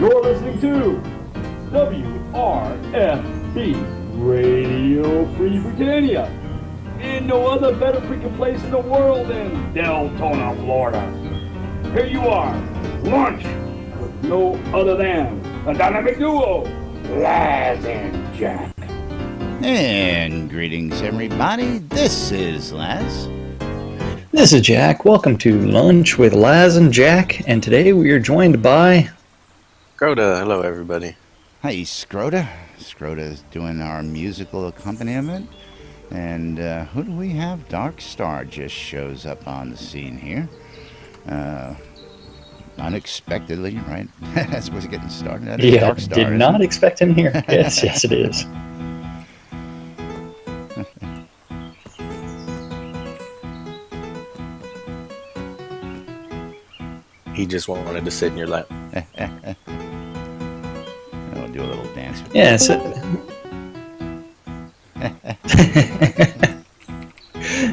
You're listening to WRFB Radio Free Britannia. And no other better freaking place in the world than Deltona, Florida. Here you are, lunch with no other than a dynamic duo, Laz and Jack. And greetings, everybody. This is Laz. This is Jack. Welcome to Lunch with Laz and Jack. And today we are joined by... Scroda. Hello, everybody. Hi, Scroda. Scroda is doing our musical accompaniment. And who do we have? Dark Star just shows up on the scene here. Unexpectedly, right? As we're getting started. Yeah, Dark Star, did not expect him here. Yes, it is. He just wanted to sit in your lap. I'll do a little dance. Yeah, so...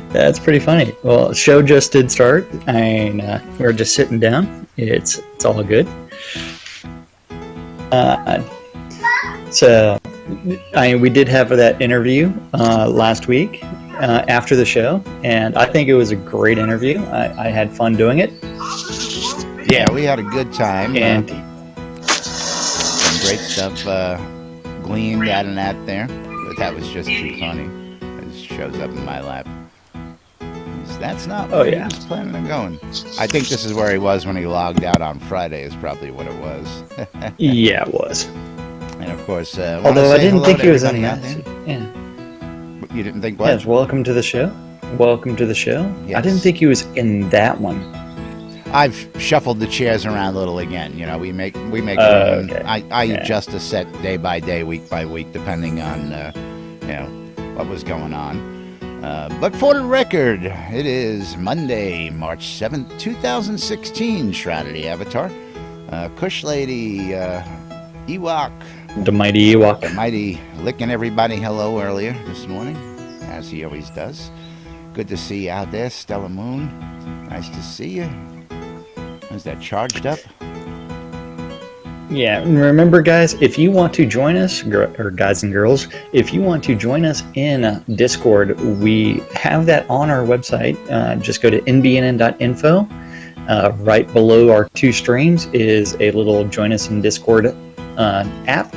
That's pretty funny. Well, the show just did start, and we're just sitting down. It's all good. So, we did have that interview last week after the show, and I think it was a great interview. I had fun doing it. Yeah, we had a good time. And some great stuff gleaned out of that there. But that was just too funny. It just shows up in my lap. That's not where he was planning on going. I think this is where he was when he logged out on Friday is probably what it was. Yeah, it was. And of course, although I didn't think he was on that. Yeah. You didn't think what? Yes, welcome to the show. Welcome to the show. Yes. I didn't think he was in that one. I've shuffled the chairs around a little again. You know, we make room. Okay. I adjust the set day by day, week by week, depending on what was going on. But for the record, it is Monday, March 7th, 2016. Shroud of the Avatar, Kush Lady, Ewok, The mighty Ewok. the mighty licking everybody hello earlier this morning, as he always does. Good to see you out there, Stella Moon. Nice to see you. Is that charged up? Yeah, and remember, guys, if you want to join us, or guys and girls, if you want to join us in Discord, we have that on our website. Just go to nbnn.info. Right below our two streams is a little Join Us in Discord app,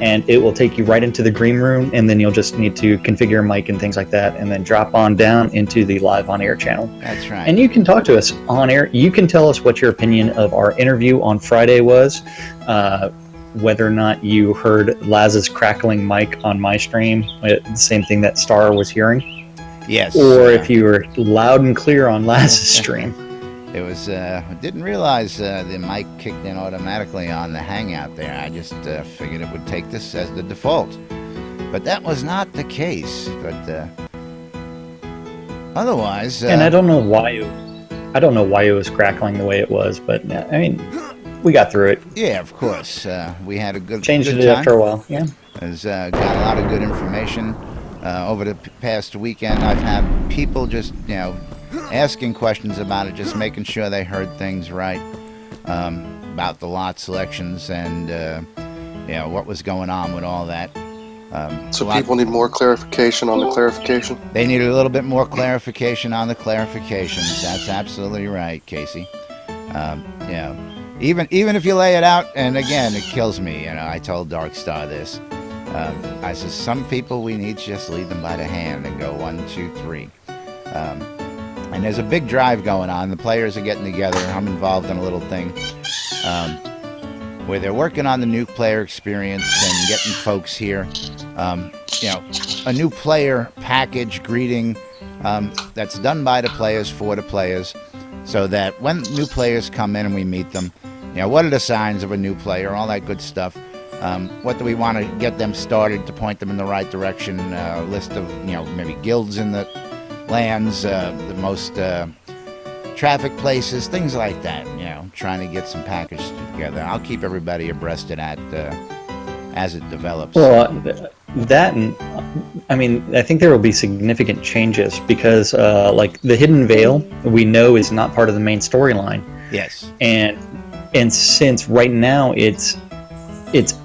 and it will take you right into the green room, and then you'll just need to configure your mic and things like that, and then drop on down into the live on air channel. That's right. And you can talk to us on air. You can tell us what your opinion of our interview on Friday was, whether or not you heard Laz's crackling mic on my stream, the same thing that Star was hearing. Yes. Or if you were loud and clear on Laz's stream. It was, didn't realize the mic kicked in automatically on the Hangout there. I just figured it would take this as the default. But that was not the case. But otherwise... and I don't know why it was crackling the way it was, but I mean, we got through it. Yeah, of course. We had a good Changed good it time. after a while, yeah. Has got a lot of good information. Over the past weekend, I've had people just, asking questions about it, just making sure they heard things right about the lot selections and what was going on with all that. So people need more clarification on the clarification? They need a little bit more clarification on the clarifications. That's absolutely right, Casey. Even if you lay it out, and again, it kills me. I told Dark Star this. I said, some people we need to just lead them by the hand and go 1, 2, 3. And there's a big drive going on. The players are getting together. I'm involved in a little thing where they're working on the new player experience and getting folks here. A new player package greeting that's done by the players for the players, so that when new players come in and we meet them, what are the signs of a new player, all that good stuff. What do we want to get them started to point them in the right direction? List of maybe guilds in the lands, the most traffic places, things like that. Trying to get some packages together. I'll keep everybody abreast of that as it develops. Well, that, and I think there will be significant changes because, like the Hidden Veil, we know is not part of the main storyline. Yes. And since right now it's it's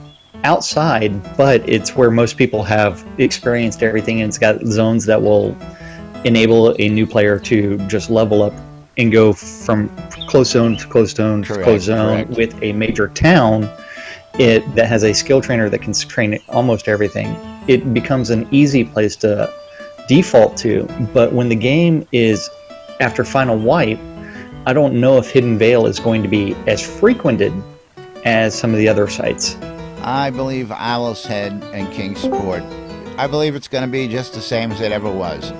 outside, but it's where most people have experienced everything, and it's got zones that will enable a new player to just level up and go from close zone to close zone to close zone with a major town that has a skill trainer that can train almost everything. It becomes an easy place to default to. But when the game is after Final Wipe, I don't know if Hidden Vale is going to be as frequented as some of the other sites. I believe Owl's Head and Kingsport, I believe it's going to be just the same as it ever was.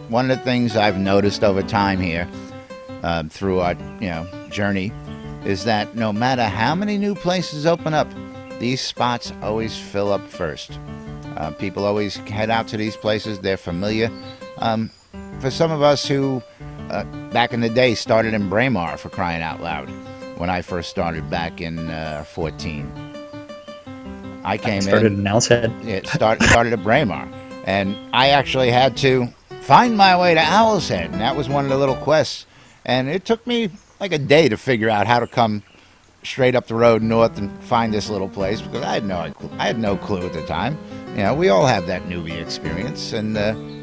One of the things I've noticed over time here, through our journey, is that no matter how many new places open up, these spots always fill up first. People always head out to these places. They're familiar. For some of us who, back in the day, started in Braemar, for crying out loud, when I first started back in 14. I started in Owl's Head. Started at Braemar. And I actually had to find my way to Owl's Head, and that was one of the little quests. And it took me like a day to figure out how to come straight up the road north and find this little place, because I had no clue at the time. We all have that newbie experience, and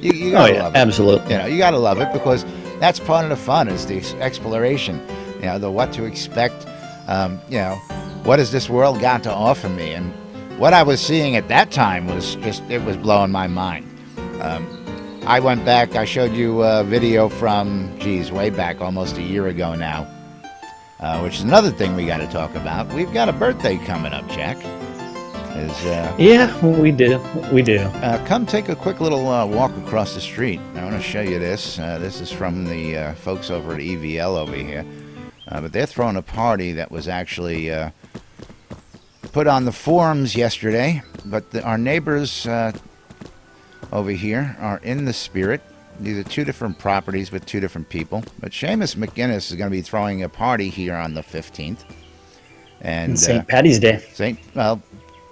you gotta love it. Absolutely. You gotta love it, because that's part of the fun, is the exploration. The what to expect. What has this world got to offer me? And what I was seeing at that time was it was blowing my mind. I went back, I showed you a video from, way back, almost a year ago now, which is another thing we got to talk about. We've got a birthday coming up, Jack. Yeah, we do. Come take a quick little walk across the street. I want to show you this. This is from the folks over at EVL over here. But they're throwing a party that was actually put on the forums yesterday. But our neighbors over here are in the spirit. These are two different properties with two different people. But Seamus McGinnis is going to be throwing a party here on the 15th. And St. Patty's Day.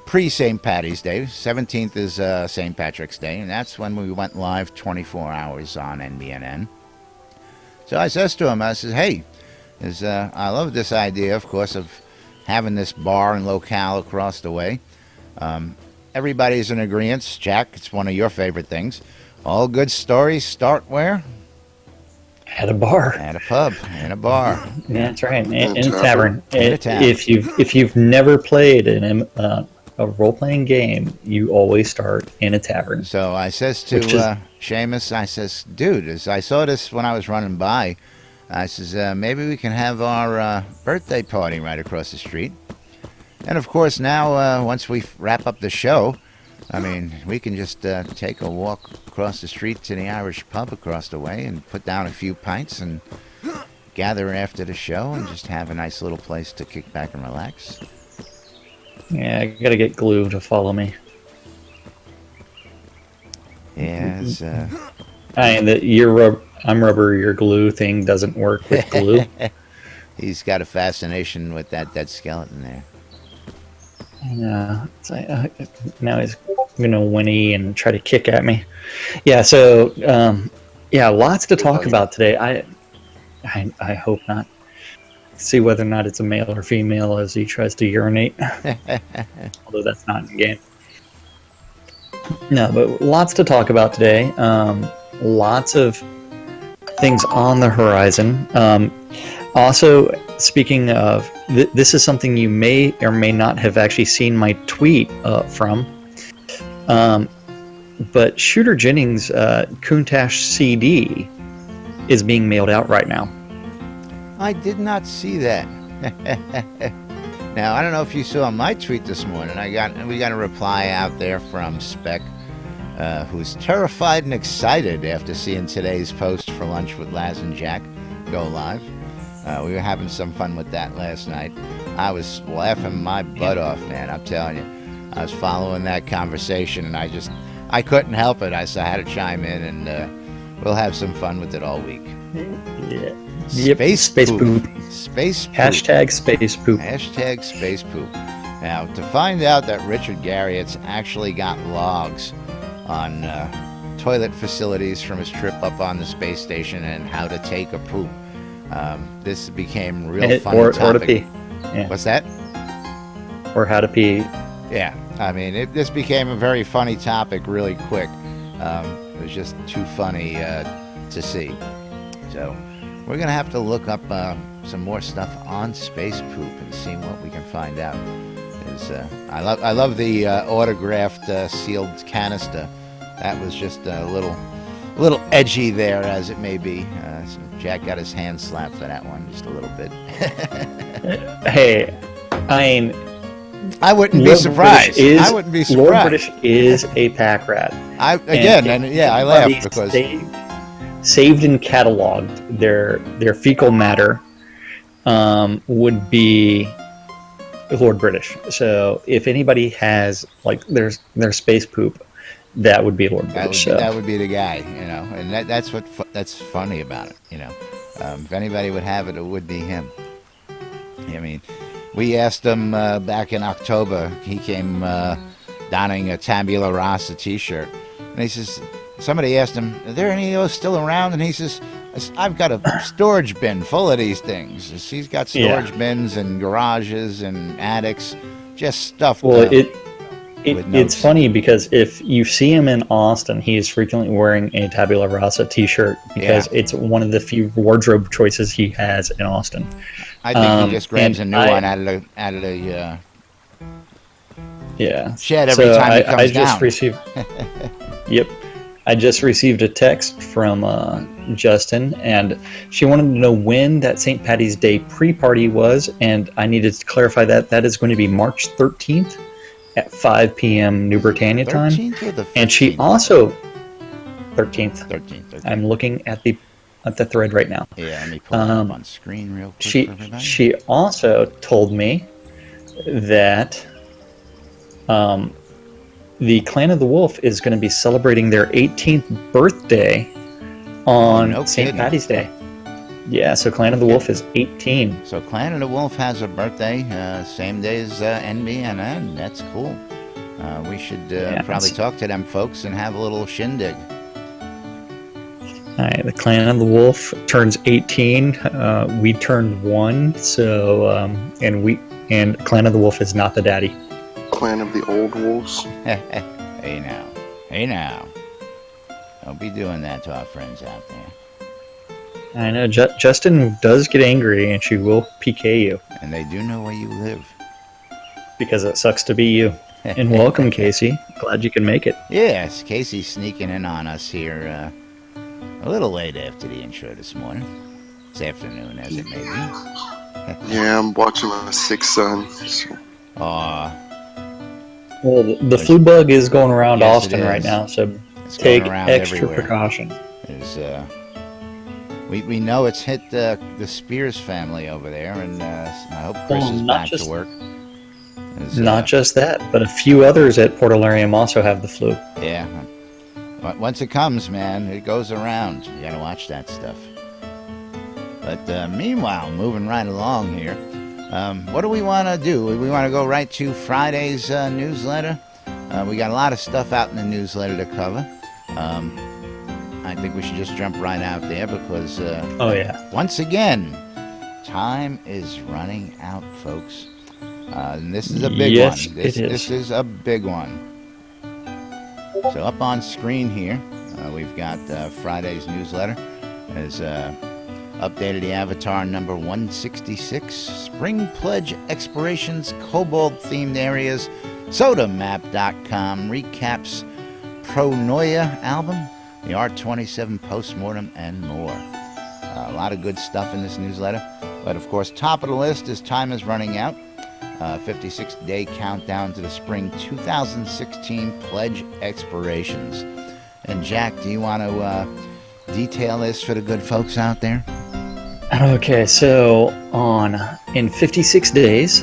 Pre-St. Patty's Day. 17th is St. Patrick's Day. And that's when we went live 24 hours on NBNN. So I says to him, I says, hey, I love this idea, of course, of having this bar and locale across the way. Everybody's in agreement. Jack, it's one of your favorite things. All good stories start where? At a bar. At a pub. In a bar. Yeah, that's right. In a tavern. In a tavern. If you've never played a role-playing game, you always start in a tavern. So I says to Seamus, I says, dude, as I saw this when I was running by, I says, maybe we can have our birthday party right across the street. And, of course, now, once we wrap up the show, we can just take a walk across the street to the Irish pub across the way and put down a few pints and gather after the show and just have a nice little place to kick back and relax. Yeah, I got to get Glue to follow me. Yes. I'm rubber, your glue thing doesn't work with glue. He's got a fascination with that dead skeleton there. Yeah, now he's gonna whinny and try to kick at me. Yeah, so lots to talk about today. I hope not. See whether or not it's a male or female as he tries to urinate. Although that's not in the game. No, but lots to talk about today. Lots of things on the horizon. Also, speaking of, this is something you may or may not have actually seen my tweet from. But Shooter Jennings' Countach CD is being mailed out right now. I did not see that. Now, I don't know if you saw my tweet this morning. We got a reply out there from Spec, who's terrified and excited after seeing today's post for Lunch with Laz and Jack go live. We were having some fun with that last night. I was laughing my butt off, man, I'm telling you. I was following that conversation, and I couldn't help it. I had to chime in, and we'll have some fun with it all week. Yeah. Space poop. Space poop. Hashtag space poop. Hashtag space poop. Now, to find out that Richard Garriott's actually got logs on toilet facilities from his trip up on the space station and how to take a poop, this became real funny topic. Or to pee. Yeah. What's that? or how to pee. Yeah, I mean, this became a very funny topic really quick. It was just too funny to see. So we're going to have to look up some more stuff on space poop and see what we can find out. I love the autographed sealed canister. That was just a little edgy there, as it may be. So Jack got his hand slapped for that one just a little bit. Hey, I wouldn't be Lord surprised. British I wouldn't be Lord surprised. British is a pack rat. I And laughed because saved and cataloged their fecal matter would be Lord British. So if anybody has like their space poop, that would be Lord British. that would be the guy, and that's funny about it, if anybody would have it, it would be him. I mean, we asked him back in October. He came donning a Tabula Rasa T-shirt, and he says, somebody asked him, "Are there any of those still around?" And he says, "I've got a storage bin full of these things." He's got storage bins and garages and attics, just stuffed Well, up. It's funny because if you see him in Austin, he is frequently wearing a Tabula Rasa T-shirt because it's one of the few wardrobe choices he has in Austin. I think he just grabs a new one out of the shed every time he comes I just down. received. Yep, I just received a text from Justin, and she wanted to know when that St. Patty's Day pre-party was, and I needed to clarify that is going to be March 13th. At 5 p.m. New Britannia time. 13th or the 15th? And she also 13th. 13th. I'm looking at the thread right now. Yeah, let me pull it up on screen real quick for everybody. She also told me that the Clan of the Wolf is going to be celebrating their 18th birthday on St. Patty's Day. Yeah, so Clan of the Wolf is 18. So Clan of the Wolf has a birthday, same day as NBNN. That's cool. We should probably talk to them folks and have a little shindig. All right, the Clan of the Wolf turns 18. We turned 1. So and Clan of the Wolf is not the daddy. Clan of the Old Wolves. Hey now. Don't be doing that to our friends out there. I know Justin does get angry, and she will PK you. And they do know where you live. Because it sucks to be you. And welcome, Casey. Glad you can make it. Yes, Casey's sneaking in on us here a little late after the intro this morning. This afternoon, as it may be. Yeah, I'm watching my sick son. So. Well, the flu bug is going around Yes, Austin it right is. now, so It's take going around extra everywhere. precaution. We know it's hit the Spears family over there, and I hope Chris is back to work. Not just that, but a few others at Port Alarium also have the flu. Yeah. Once it comes, man, it goes around. You gotta watch that stuff. But meanwhile, moving right along here, what do we want to do? We want to go right to Friday's newsletter. We got a lot of stuff out in the newsletter to cover. I think we should just jump right out there because, once again, time is running out, folks. And this is a big one. This is a big one. So up on screen here, we've got Friday's newsletter. As updated the avatar number 166, Spring Pledge Explorations, Cobalt-themed areas, SodaMap.com recaps Pronoia album, the R27 postmortem, and more. A lot of good stuff in this newsletter. But of course, top of the list is time is running out. 56-day countdown to the spring 2016 pledge explorations. And Jack, do you want to detail this for the good folks out there? Okay, so in 56 days,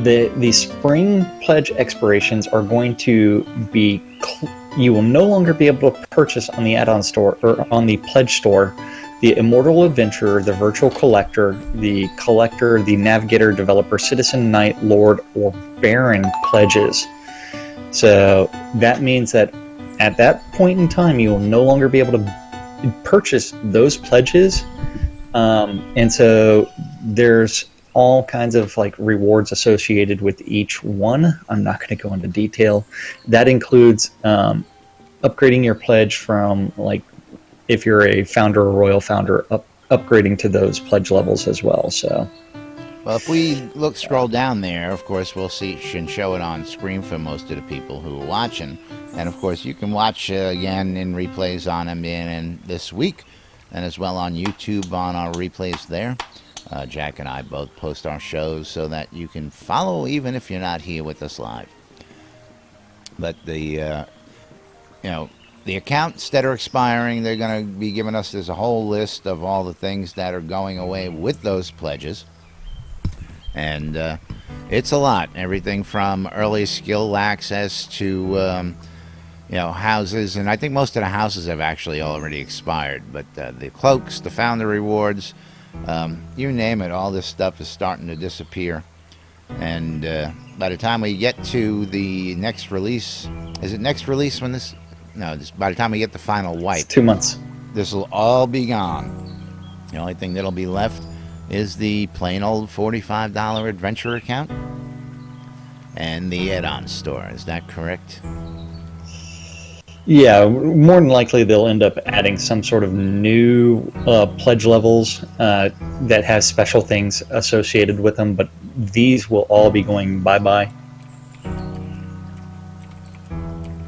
the spring pledge explorations are going to be. You will no longer be able to purchase on the add-on store or on the pledge store the Immortal Adventurer, the Virtual Collector, the Navigator, Developer, Citizen, Knight, Lord, or Baron pledges. So that means that at that point in time, you will no longer be able to purchase those pledges. And so there's all kinds of like rewards associated with each one. I'm not going to go into detail. That includes upgrading your pledge from, like, if you're a founder or royal founder, upgrading to those pledge levels as well. So, well, if we scroll down there, of course, we'll see and show it on screen for most of the people who are watching. And of course, you can watch again in replays on NBNN this week, and as well on YouTube on our replays there. Jack and I both post our shows so that you can follow even if you're not here with us live. But the accounts that are expiring, they're going to be giving us, there's a whole list of all the things that are going away with those pledges. And it's a lot. Everything from early skill access to, houses. And I think most of the houses have actually already expired. But the cloaks, the founder rewards, you name it, all this stuff is starting to disappear. And by the time we get to the next release, is it next release when this? No, by the time we get the final wipe, it's 2 months. This will all be gone. The only thing that'll be left is the plain old $45 adventure account and the add-on store. Is that correct? Yeah, more than likely they'll end up adding some sort of new pledge levels that has special things associated with them, but these will all be going bye-bye.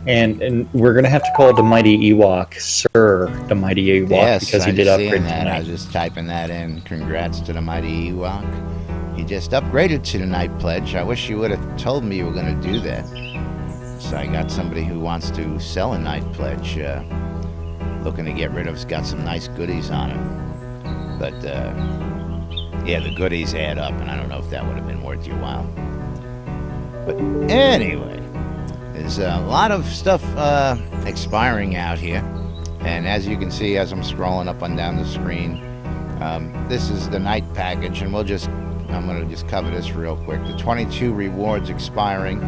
And we're going to have to call the Mighty Ewok Sir the Mighty Ewok, yes, because he I did just upgrade seen that. tonight. I was just typing that in. Congrats to the Mighty Ewok. He just upgraded to the Night Pledge. I wish you would have told me you were going to do that. So I got somebody who wants to sell a Night Pledge, looking to get rid of. It's got some nice goodies on it. But, yeah, the goodies add up, and I don't know if that would have been worth your while. But anyway, there's a lot of stuff expiring out here. And as you can see, as I'm scrolling up and down the screen, this is the night package, and I'm going to just cover this real quick. The 22 rewards expiring,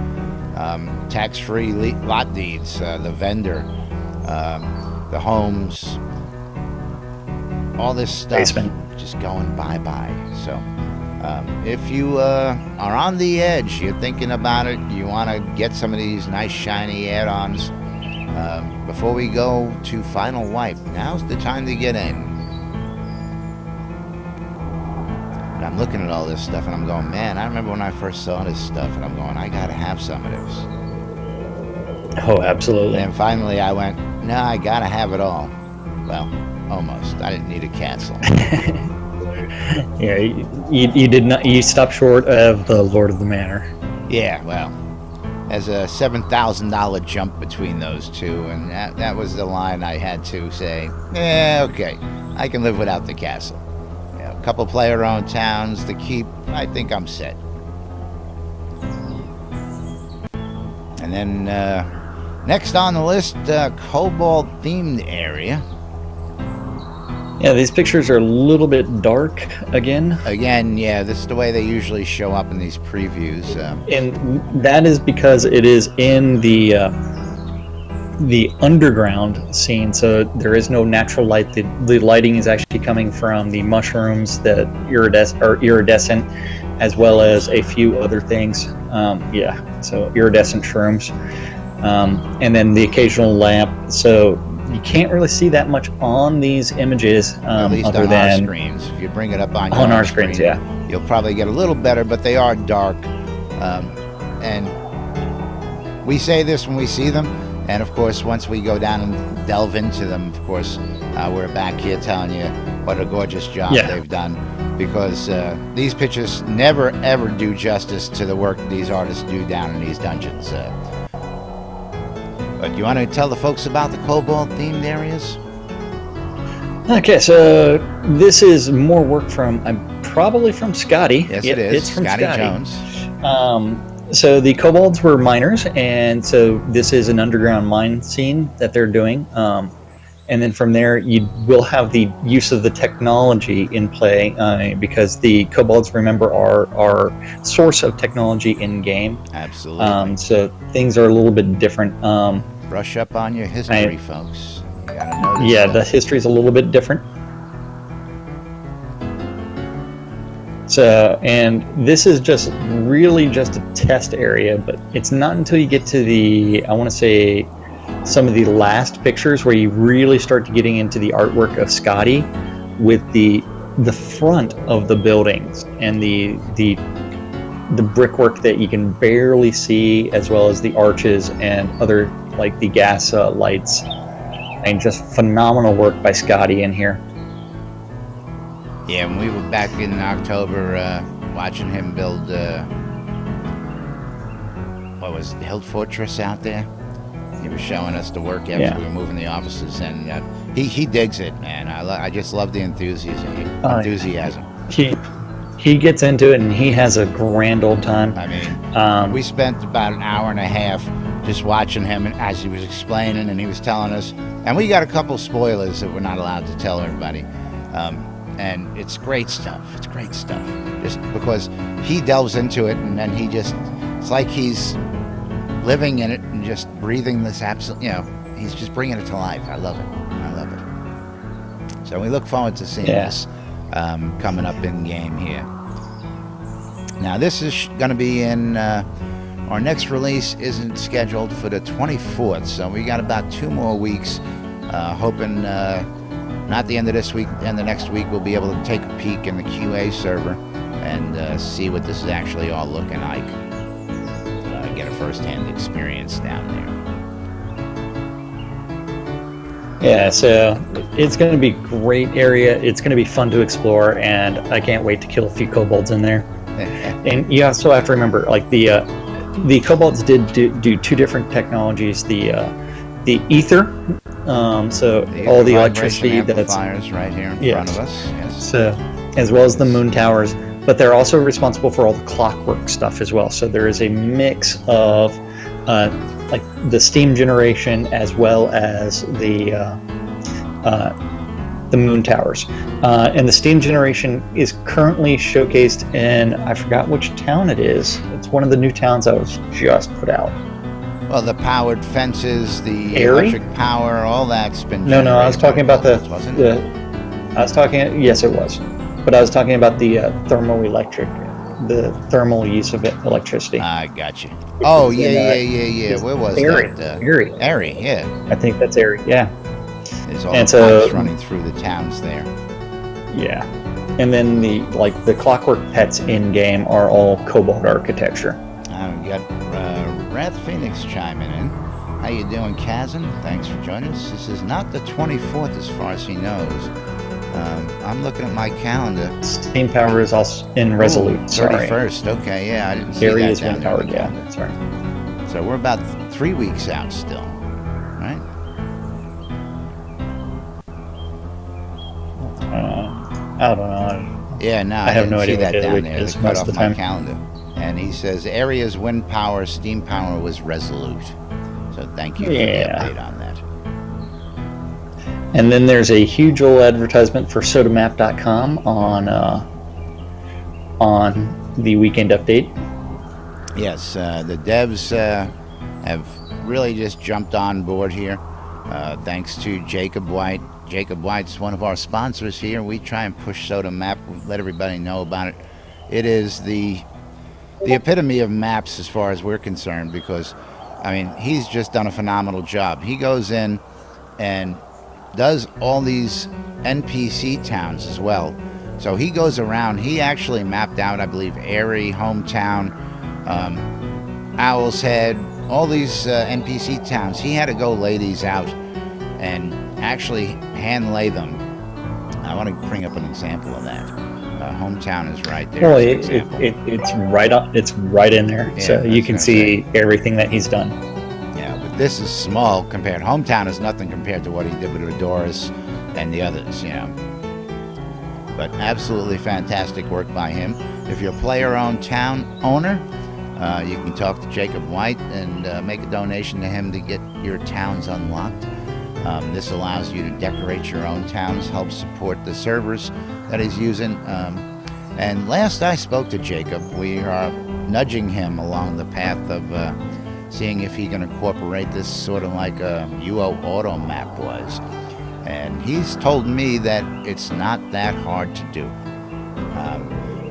tax-free lot deeds, the vendor, the homes, all this stuff Basement. just going bye-bye. So if you are on the edge, you're thinking about it, you want to get some of these nice shiny add-ons, before we go to final wipe, now's the time to get in. And I'm looking at all this stuff and I'm going, man, I remember when I first saw this stuff and I'm going, I gotta have some of this. Oh, absolutely. And finally I went, no, I gotta have it all. Well, almost. I didn't need a castle. Yeah, you did not. You stopped short of the Lord of the Manor. Yeah, well, there's a $7,000 jump between those two, and that was the line I had to say, yeah, okay, I can live without the castle. Yeah, a couple player-owned towns, the keep, I think I'm set. And then next on the list, Cobalt-themed area. Yeah, these pictures are a little bit dark again. Again, yeah, this is the way they usually show up in these previews. And that is because it is in the underground scene, so there is no natural light. The lighting is actually coming from the mushrooms that iridescent, as well as a few other things. So iridescent shrooms, and then the occasional lamp. So you can't really see that much on these images, at least other on than our screens. If you bring it up on our screen, screens, yeah, you'll probably get a little better, but they are dark. And we say this when we see them, and of course, once we go down and delve into them, of course, we're back here telling you what a gorgeous job they've done, because these pictures never ever do justice to the work these artists do down in these dungeons. But you want to tell the folks about the Cobalt-themed areas? Okay, so this is more work from, probably from Scotty. Yes, it is. It's from Scotty Scotty Jones. So the kobolds were miners, and so this is an underground mine scene that they're doing. And then from there, you will have the use of the technology in play, because the kobolds, remember, are our source of technology in game. Absolutely. So things are a little bit different. Brush up on your history, folks. You gotta know this Yeah, stuff. the history is a little bit different. So, and this is just really just a test area, but it's not until you get to the, I want to say, some of the last pictures where you really start to getting into the artwork of Scotty with the front of the buildings and the brickwork that you can barely see, as well as the arches and other, like the gas lights, and just phenomenal work by Scotty in here. Yeah, when we were back in October watching him build, what was it, the Hill Fortress out there? He was showing us the work after we were moving the offices, and he digs it, man. I just love the enthusiasm. He gets into it, and he has a grand old time. I mean, we spent about an hour and a half just watching him as he was explaining, and he was telling us, and we got a couple spoilers that we're not allowed to tell everybody. And it's great stuff. It's great stuff. Just because he delves into it, and then it's like he's living in it and just breathing this absolute, he's just bringing it to life. I love it. So we look forward to seeing this coming up in game here. Now this is going to be in, our next release isn't scheduled for the 24th, so we got about 2 more weeks, hoping not the end of this week, and the next week we'll be able to take a peek in the QA server and see what this is actually all looking like. Get a first-hand experience down there. Yeah, so it's going to be a great area. It's going to be fun to explore, and I can't wait to kill a few kobolds in there. And you also have to remember, like the kobolds did do 2 different technologies. The ether. So all the electricity that's right here in front of us. Yes. So, as well as the moon towers, but they're also responsible for all the clockwork stuff as well. So there is a mix of like the steam generation as well as the moon towers. And the steam generation is currently showcased in, I forgot which town it is. It's one of the new towns that was just put out. Well, the powered fences, the Airy? electric power, all that's been No, I was talking about wasn't it? yes, it was. But I was talking about the thermal use of electricity. I got you. Oh, yeah. Where was Airy. that? Airy, yeah. I think that's Airy, yeah. There's all And the so- pipes running through the towns there. Yeah. And then the clockwork pets in game are all Kobold architecture. We got Wrath Phoenix chiming in. How you doing, Kazan? Thanks for joining us. This is not the 24th as far as he knows. I'm looking at my calendar. Steam power is also in Resolute. Sorry. 31st. Okay, yeah, I didn't see Airy that is down wind there on powered. the Yeah, calendar. sorry. So we're about 3 weeks out still, right? I don't know. Yeah, no, I have no didn't see idea that what day of the down week there. it is They cut most off of the my time. calendar. And he says area's wind power, steam power was Resolute. So thank you for the Yeah. update on that. And then there's a huge old advertisement for sodamap.com on the weekend update. Yes, the devs have really just jumped on board here. Thanks to Jacob White. Jacob White's one of our sponsors here. We try and push Soda Map, let everybody know about it. It is the epitome of maps as far as we're concerned, because, I mean, he's just done a phenomenal job. He goes in and does all these NPC towns as well. So he goes around. He actually mapped out, I believe, Airy, Hometown, Owl's Head, all these NPC towns. He had to go lay these out and actually hand lay them. I want to bring up an example of that. Hometown is right there. Well, as an example. it's right up. It's right in there, Yeah, so I you was can gonna see everything that he's done. Yeah, but this is small compared. Hometown is nothing compared to what he did with Adoris and the others, But absolutely fantastic work by him. If you're a player-owned town owner, you can talk to Jacob White and make a donation to him to get your towns unlocked. This allows you to decorate your own towns, help support the servers that he's using. And last I spoke to Jacob, we are nudging him along the path of seeing if he can incorporate this sort of like a UO auto map was. And he's told me that it's not that hard to do.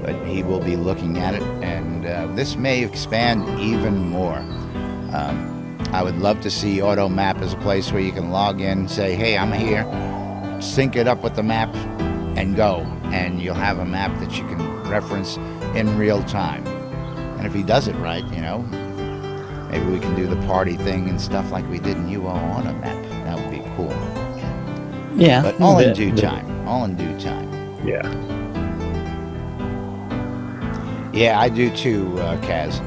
But he will be looking at it, and this may expand even more. I would love to see AutoMap as a place where you can log in, say, hey, I'm here, sync it up with the map, and go. And you'll have a map that you can reference in real time. And if he does it right, maybe we can do the party thing and stuff like we did in UO AutoMap. That would be cool. Yeah. But all in due time. All in due time. Yeah. Yeah, I do too, Kaz.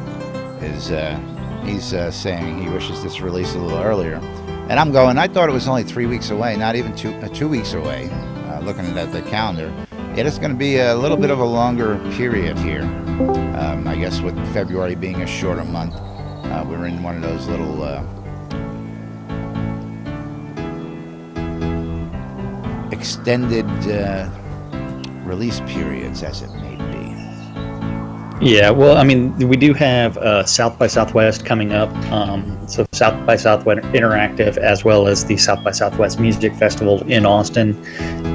He's saying he wishes this released a little earlier. And I'm going, I thought it was only 3 weeks away, not even 2 weeks away, looking at the calendar. It is going to be a little bit of a longer period here. I guess with February being a shorter month, we're in one of those little extended release periods, as it may be. Yeah, well, I mean, we do have South by Southwest coming up. So South by Southwest Interactive, as well as the South by Southwest Music Festival in Austin.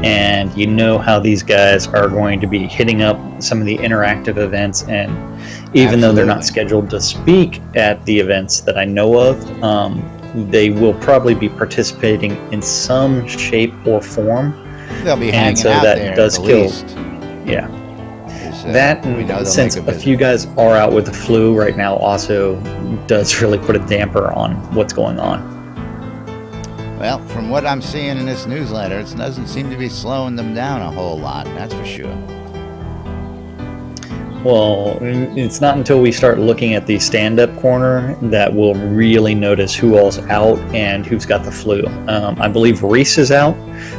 And you know how these guys are going to be hitting up some of the interactive events. And even though they're not scheduled to speak at the events that I know of, they will probably be participating in some shape or form. They'll be hanging so out that there does at kill. least. Yeah. That, and since a few guys are out with the flu right now, also does really put a damper on what's going on. Well, from what I'm seeing in this newsletter, it doesn't seem to be slowing them down a whole lot, that's for sure. Well, it's not until we start looking at the stand-up corner that we'll really notice who all's out and who's got the flu. I believe Reese is out,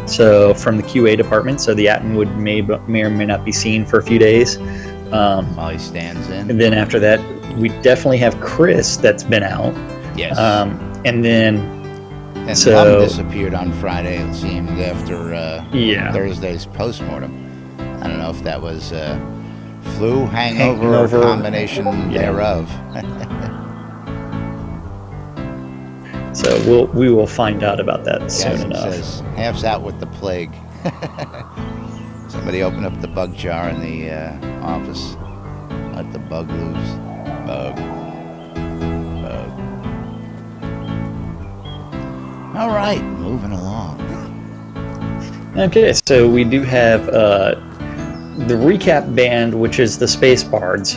so from the QA department, so the Attonwood may or may not be seen for a few days. While he stands in. And then after that, we definitely have Chris that's been out. Yes. And then... And so, Lum disappeared on Friday, it seemed, after Thursday's postmortem. I don't know if that was... flu, hangover, or combination thereof. So we will find out about that soon enough. Says, half's out with the plague. Somebody open up the bug jar in the office. Let the bug loose. Bug. All right, moving along. Okay, so we do have... the Recap Band, which is the Space Bards,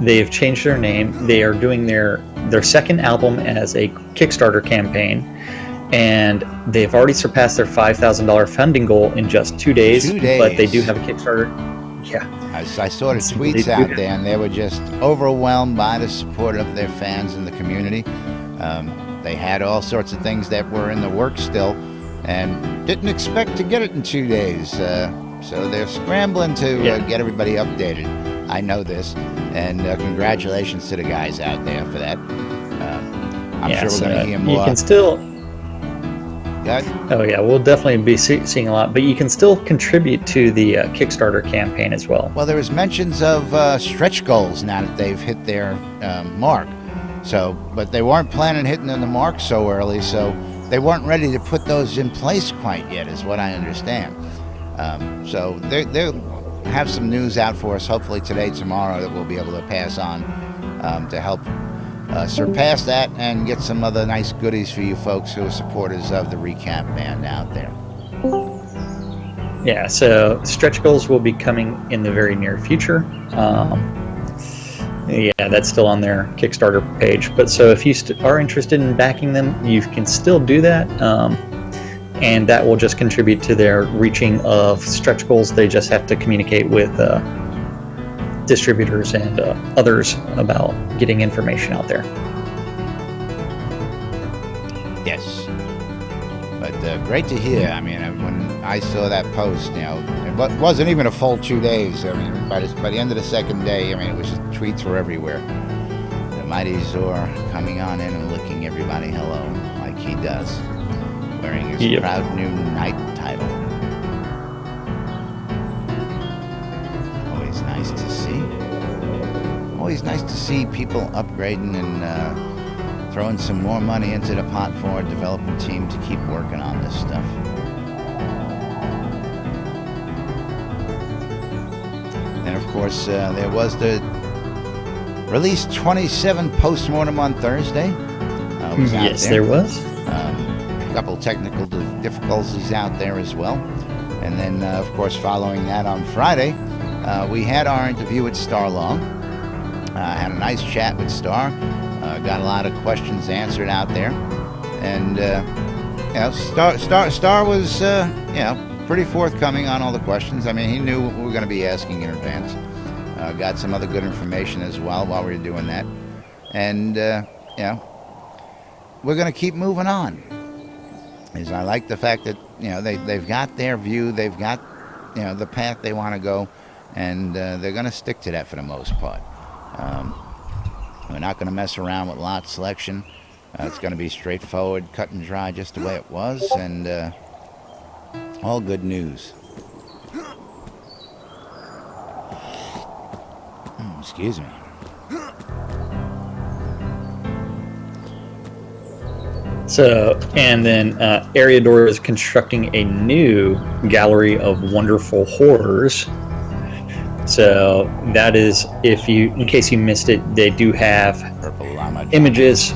they've changed their name. They are doing their second album as a Kickstarter campaign, and they've already surpassed their $5,000 funding goal in just 2 days. 2 days. But they do have a Kickstarter. Yeah. I saw the tweets out there, and they were just overwhelmed by the support of their fans in the community. They had all sorts of things that were in the works still, and didn't expect to get it in 2 days. So they're scrambling to get everybody updated. I know this, and congratulations to the guys out there for that. I'm sure we're going to hear more. You can still... Good? Oh yeah, we'll definitely be seeing a lot, but you can still contribute to the Kickstarter campaign as well. Well, there was mentions of stretch goals now that they've hit their mark. So, but they weren't planning hitting the mark so early, so they weren't ready to put those in place quite yet, is what I understand. So they'll have some news out for us, hopefully today, tomorrow, that we'll be able to pass on to help surpass that and get some other nice goodies for you folks who are supporters of the Recap Band out there. Yeah, so stretch goals will be coming in the very near future. Yeah, that's still on their Kickstarter page. But so if you are interested in backing them, you can still do that. And that will just contribute to their reaching of stretch goals. They just have to communicate with distributors and others about getting information out there. Yes. But great to hear. I mean, when I saw that post, it wasn't even a full 2 days. I mean, by the end of the second day, I mean, it was just tweets were everywhere. The mighty Zor coming on in and licking everybody hello like he does, wearing his proud new Knight title. Always nice to see. Always nice to see people upgrading and throwing some more money into the pot for a development team to keep working on this stuff. And of course, there was the Release 27 postmortem on Thursday. Was out Yes, there was. A couple technical difficulties out there as well. And then, of course, following that on Friday, we had our interview with Star Long. Had a nice chat with Star. Got a lot of questions answered out there. And, Star was, pretty forthcoming on all the questions. I mean, he knew what we were going to be asking in advance. Got some other good information as well while we were doing that. And, we're going to keep moving on. Because I like the fact that, they've got their view, they've got, the path they want to go, and they're going to stick to that for the most part. We're not going to mess around with lot selection. It's going to be straightforward, cut and dry, just the way it was, and all good news. Excuse me. So, and then Eriador is constructing a new gallery of wonderful horrors. So that is, in case you missed it, they do have Purple llama images.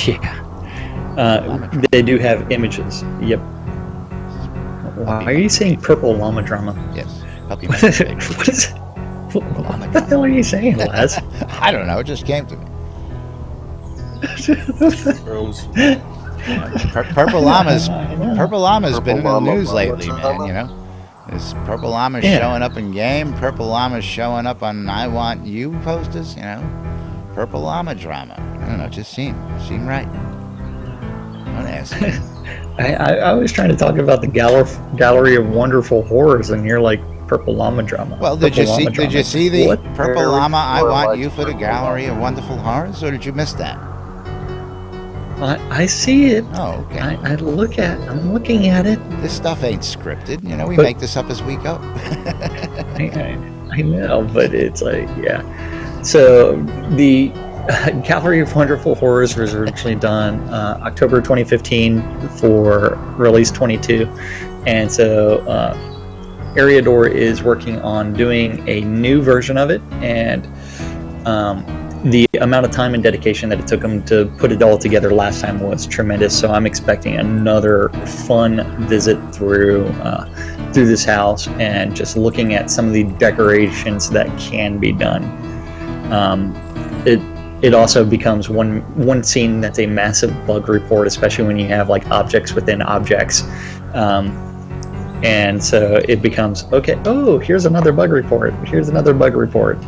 Yeah, they do have images. Yep. Why are you saying purple llama drama? Yes. Puppy Master. What is? What the hell are you saying, Laz? I don't know. It just came to me. Rose. Purple llama's been in the llama, news llama lately, drama. man. There's purple llamas showing up in game. Purple llamas showing up on I Want You posters. Purple llama drama. I don't know. It just seemed right. Don't ask me. I was trying to talk about the gallery of wonderful horrors, and you're like purple llama drama. Well, did you see the What? purple llama I Or Want like You for the gallery of wonderful horrors, or did you miss that? I see it. Oh, okay. I'm looking at it. This stuff ain't scripted. We But- make this up as we go. I know, but it's like, yeah. So the Gallery of Wonderful Horrors was originally done October 2015 for Release 22. And so Eriador is working on doing a new version of it. And the amount of time and dedication that it took them to put it all together last time was tremendous. So I'm expecting another fun visit through this house and just looking at some of the decorations that can be done. It also becomes one scene that's a massive bug report, especially when you have like objects within objects. And so it becomes, okay, oh, here's another bug report. Here's another bug report.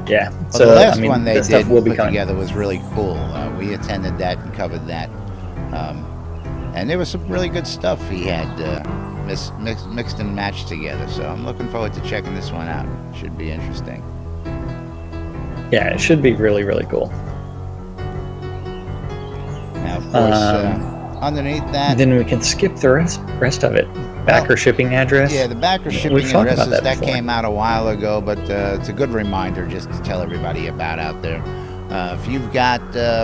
Yeah. Well, So the last one they that stuff did will be put coming. together was really cool. We attended that and covered that, and there was some really good stuff he had mixed and matched together. So I'm looking forward to checking this one out. Should be interesting. Yeah, it should be really, really cool. Now, of course, underneath that, Then we can skip the rest of it. Backer shipping address. yeah, the backer shipping We've talked about addresses that before. came out a while ago, but it's a good reminder just to tell everybody about out there. If you've got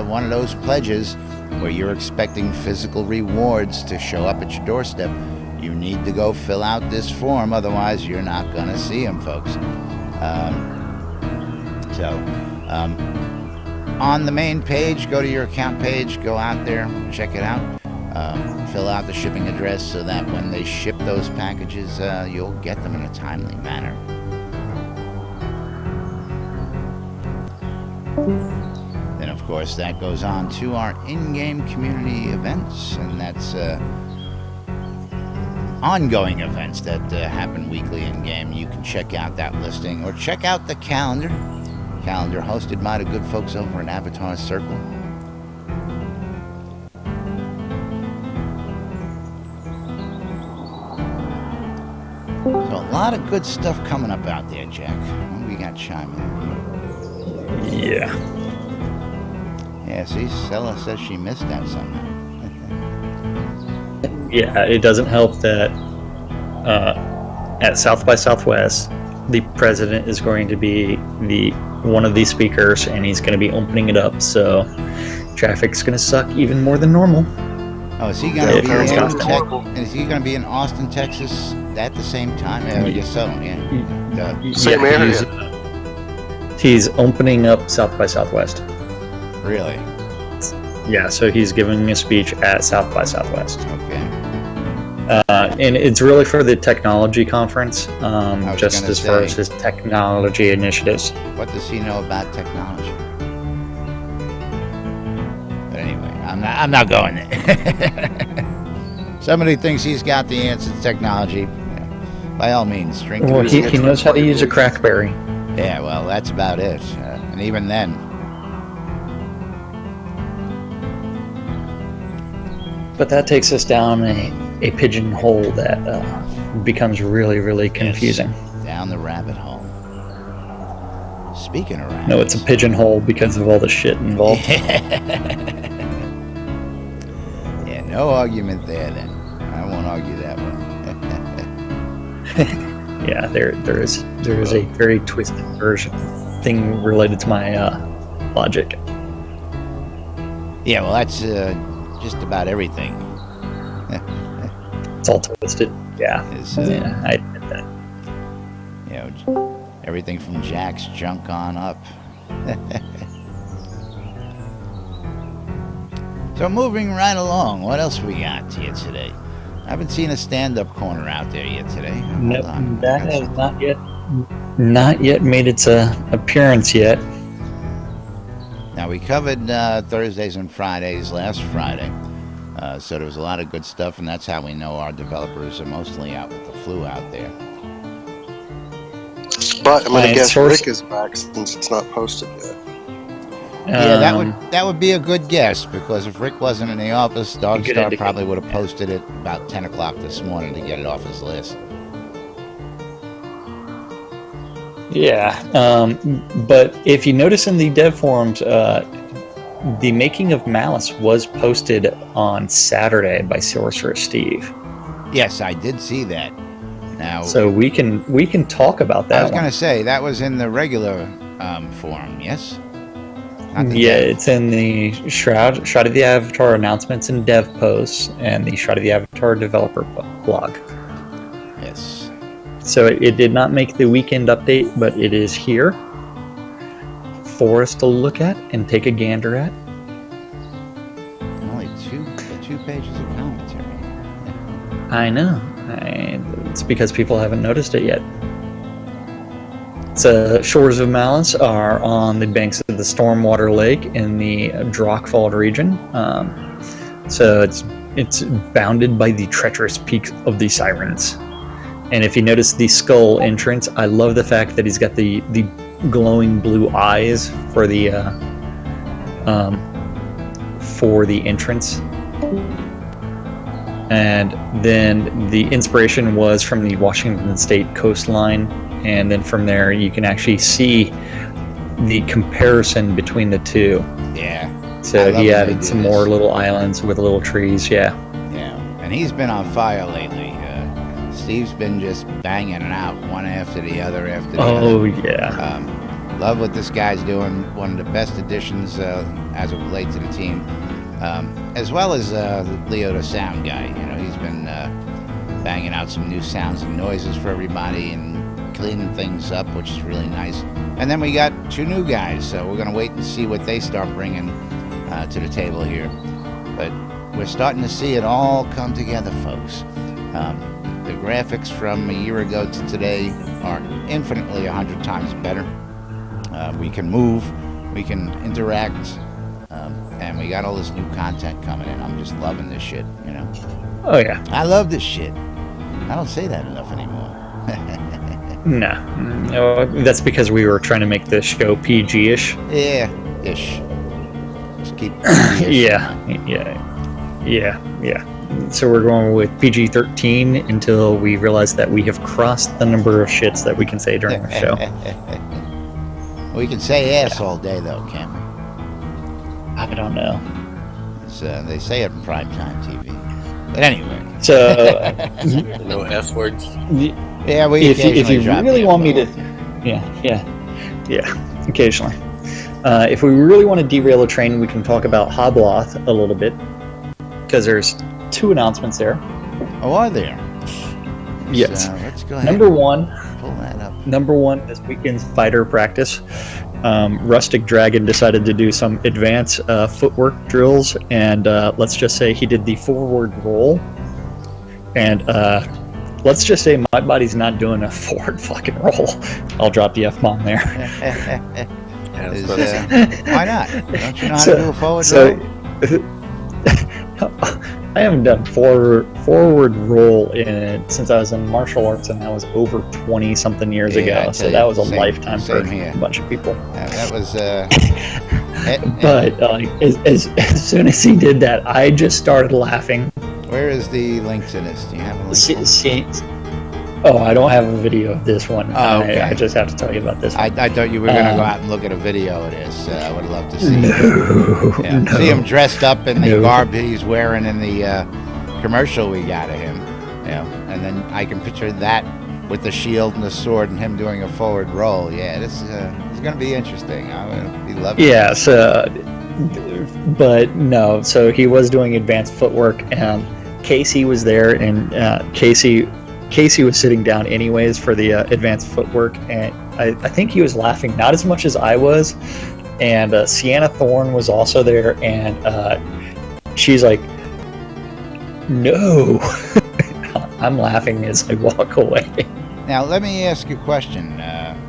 one of those pledges where you're expecting physical rewards to show up at your doorstep, you need to go fill out this form, otherwise you're not going to see them, folks. On the main page, go to your account page, go out there, check it out, fill out the shipping address so that when they ship those packages, you'll get them in a timely manner. Then, of course, that goes on to our in-game community events, and that's ongoing events that happen weekly in-game. You can check out that listing or check out the calendar hosted by the good folks over in Avatar Circle. So a lot of good stuff coming up out there, Jack. What do we got chiming in? Yeah. Yeah, see, Stella says she missed that somehow. Yeah, it doesn't help that at South by Southwest, the president is going to be one of these speakers, and he's going to be opening it up, so traffic's going to suck even more than normal. Oh, is he going to If be he's in got- Is he going to be in Austin, Texas at the same time? I guess so. Yeah. Same area. He's opening up South by Southwest. Really? Yeah, so he's giving a speech at South by Southwest. Okay. And it's really for the technology conference, was just gonna as far say. as his technology initiatives. What does he know about technology? But anyway, I'm not going there. Somebody thinks he's got the answer to technology. Yeah. By all means, drink. Well, he knows how to use a crackberry. Yeah, well, that's about it. And even then, But that takes us down a pigeonhole that becomes really, really confusing. down the rabbit hole. Speaking of rabbits. No, it's a pigeonhole because of all the shit involved. Yeah, no argument there then. I won't argue that one. Yeah, there is a very twisted version thing related to my logic. Yeah, well, that's just about everything. It's all twisted. Yeah, Is, yeah, I admit that. You know, everything from Jack's junk on up. So moving right along, what else we got here today? I haven't seen a stand-up corner out there yet today. Nope, Hold on. that has not yet made its appearance yet. Now, we covered Thursdays and Fridays last Friday, so there was a lot of good stuff, and that's how we know our developers are mostly out with the flu out there. But I'm going to Right, guess source- Rick is back since it's not posted yet. Yeah, Um, that would be a good guess, because if Rick wasn't in the office, Good Dogstar indicator. probably would have posted it about 10 o'clock this morning to get it off his list. Yeah, but if you notice in the dev forums, the making of Malice was posted on Saturday by Sorcerer Steve. Yes, I did see that. Now, So we can talk about that. I was one. going to say, that was in the regular forum, yes? Not the Yeah, dev. it's in the Shroud of the Avatar announcements and dev posts, and the Shroud of the Avatar developer blog. Yes. So it did not make the weekend update, but it is here for us to look at and take a gander at. Only two pages of commentary. I know. It's because people haven't noticed it yet. So, Shores of Malice are on the banks of the Stormwater Lake in the Drakfald region. So it's bounded by the treacherous peak of the Sirens. And if you notice the skull entrance, I love the fact that he's got the glowing blue eyes for the entrance. And then the inspiration was from the Washington State coastline, and then from there you can actually see the comparison between the two. Yeah. I So love he when they added do some this. more little islands with little trees. Yeah. Yeah. And he's been on fire lately. Steve's been just banging it out one after the other after the other. Oh yeah. Love what this guy's doing. One of the best additions as of late to the team, as well as Leo, the sound guy. You know, he's been banging out some new sounds and noises for everybody and cleaning things up, which is really nice. And then we got two new guys, so we're gonna wait and see what they start bringing to the table here. But we're starting to see it all come together, folks. The graphics from a year ago to today are infinitely 100 times better. We can move, we can interact, and we got all this new content coming in. I'm just loving this shit, you know? Oh yeah. I love this shit. I don't say that enough anymore. No, that's because we were trying to make this show PG-ish. Yeah, ish. Just keep PG-ish. Yeah. So we're going with PG-13 until we realize that we have crossed the number of shits that we can say during the show. We can say ass all day, though, can't we? I don't know. They say it in primetime TV. But anyway. So, No F words. Yeah, we if you occasionally drop really the want me to, F-bomb. yeah, occasionally. If we really want to derail a train, we can talk about Hobloth a little bit, because there's 2 announcements there. Oh, are there? Yes. Let's go ahead. Number 1. Pull that up. Number 1, this weekend's fighter practice. Rustic Dragon decided to do some advanced footwork drills, and let's just say he did the forward roll. And let's just say my body's not doing a forward fucking roll. I'll drop the F-bomb there. Why not? Don't you know how to do a forward roll? I haven't done forward roll since I was in martial arts, and that was over 20 something years ago. So that was a lifetime for a bunch of people. That was. But as soon as he did that, I just started laughing. Where is the link to this? Do you have a link? Oh, I don't have a video of this one. Oh, okay. I just have to tell you about this one. I thought you were going to go out and look at a video of this. I would love to see. No. See him dressed up in the garb he's wearing in the commercial we got of him. And then I can picture that with the shield and the sword and him doing a forward roll. Yeah, this is going to be interesting. I'm going to be loving it. Yeah, but no. So he was doing advanced footwork, and Casey was there, and Casey was sitting down anyways for the advanced footwork, and I think he was laughing, not as much as I was. And Sienna Thorne was also there, and she's like, no. I'm laughing as I walk away. Now, let me ask you a question.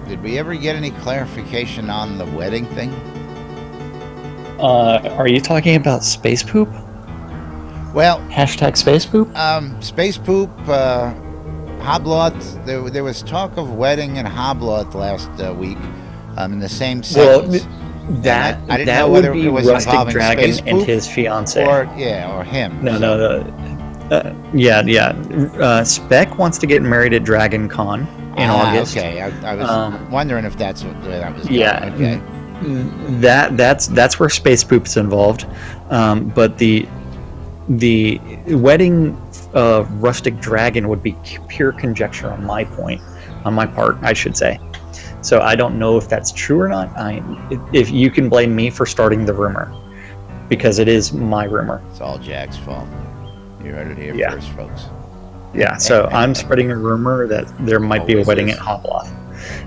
Did we ever get any clarification on the wedding thing? Are you talking about space poop? Well, hashtag space poop? Space poop, Hobloth, there was talk of wedding and Hobloth last week in the same sentence. Well, that would be Rustic Dragon and his fiance. Or him. No. Spec wants to get married at Dragon Con in August. Okay, I was wondering if that's where that was going. Yeah. Okay. That's where space poop's involved. But the wedding of Rustic Dragon would be pure conjecture on my part, I should say. So I don't know if that's true or not. If you can blame me for starting the rumor, because it is my rumor. It's all Jack's fault. You heard it here first, folks. Yeah, so I'm spreading a rumor that there might be a wedding at Hobloth.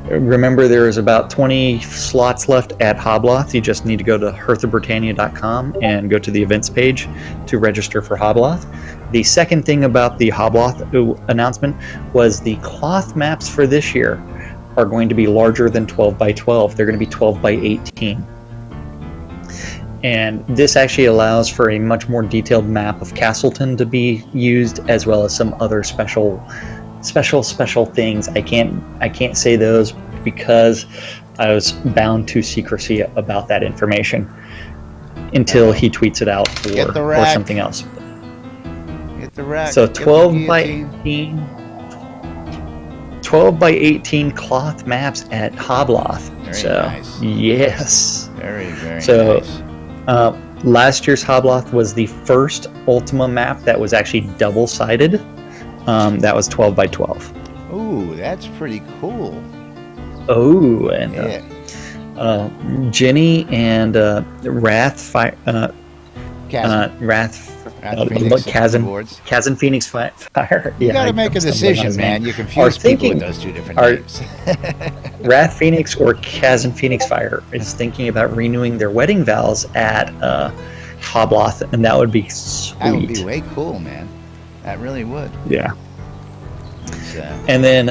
Remember, there is about 20 slots left at Hobloth. You just need to go to hearthofbritannia.com and go to the events page to register for Hobloth. The second thing about the Hobloth announcement was the cloth maps for this year are going to be larger than 12 by 12. They're going to be 12 by 18. And this actually allows for a much more detailed map of Castleton to be used, as well as some other special things. I can't say those because I was bound to secrecy about that information until he tweets it out or something else. Get the rack. So 12 by 18 cloth maps at Hobloth. Very nice. Yes. Very nice. Last year's Hobloth was the first Ultima map that was actually double-sided. That was 12 by 12. Ooh, that's pretty cool. Oh, and Jenny and Kazan Phoenix Fire. You gotta make a decision, man. You confuse people with those two different names. Wrath Phoenix or Kazan Phoenix Fire is thinking about renewing their wedding vows at Hobloth, and that would be sweet. That would be way cool, man. That really would. Yeah. And then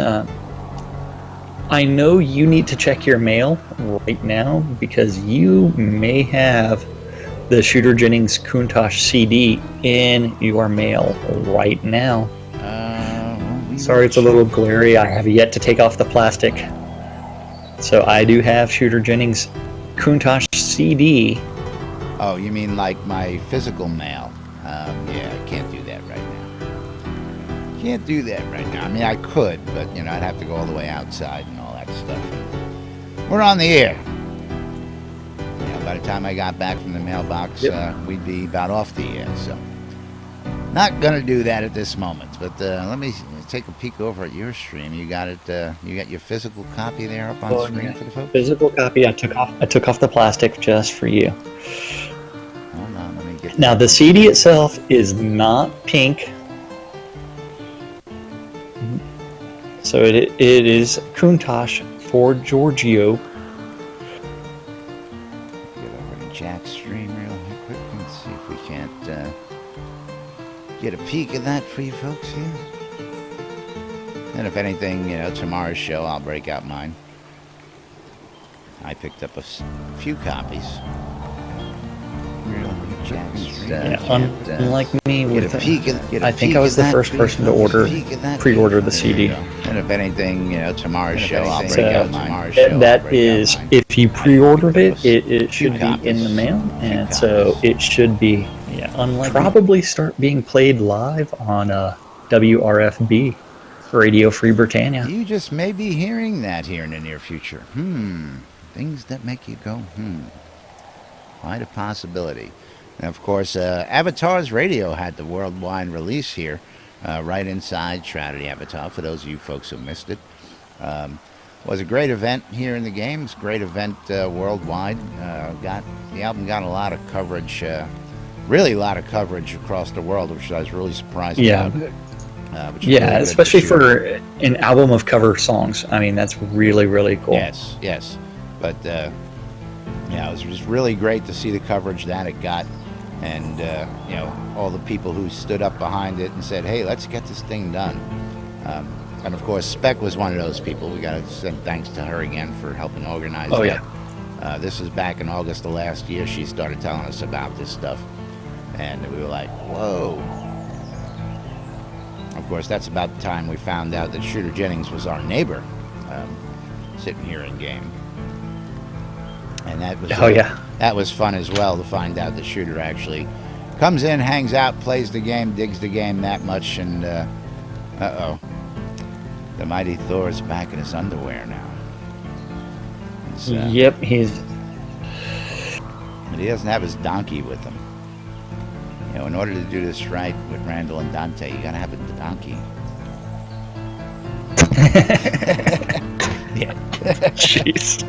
I know you need to check your mail right now because you may have the Shooter Jennings Countach CD in your mail right now. Sorry, it's a little glary. I have yet to take off the plastic. So I do have Shooter Jennings Countach CD. Oh, you mean like my physical mail? Yeah, I can't do that right now. Can't do that right now. I mean, I could, but I'd have to go all the way outside and all that stuff. We're on the air. By the time I got back from the mailbox, we'd be about off the air. So, not gonna do that at this moment. But let me take a peek over at your stream. You got it. You got your physical copy there up on screen for the folks. Physical copy. I took off the plastic just for you. Hold on, let me get Now, the CD itself is not pink. So it is Countach for Giorgio. Get over to Jack's stream real quick and see if we can't get a peek of that for you folks here. And if anything, tomorrow's show, I'll break out mine. I picked up a few copies. Unlike me, I think I was the first person to pre-order the CD. And if anything, tomorrow's show, I'll break out tomorrow's show. That is, if you pre-ordered it, it should be in the mail, and so it should be probably start being played live on WRFB, Radio Free Britannia. You just may be hearing that here in the near future. Things that make you go, Quite a possibility. And of course, Avatar's Radio had the worldwide release here, right inside Shroud of the Avatar, for those of you folks who missed it. Was a great event here in the games, great event worldwide. The album got a lot of coverage, really a lot of coverage across the world, which I was really surprised about. Really especially for an album of cover songs. I mean, that's really, really cool. Yes. But, it was just really great to see the coverage that it got. And, all the people who stood up behind it and said, hey, let's get this thing done. And, of course, Spec was one of those people. We got to send thanks to her again for helping organize that. Yeah. This was back in August of last year. She started telling us about this stuff. And we were like, whoa. Of course, that's about the time we found out that Shooter Jennings was our neighbor, sitting here in game. And that was that was fun as well to find out that Shooter actually comes in, hangs out, plays the game, digs the game that much, and the mighty Thor's back in his underwear now. Yep, but he doesn't have his donkey with him. In order to do this right with Randall and Dante, you gotta have a donkey. Yeah. Jeez.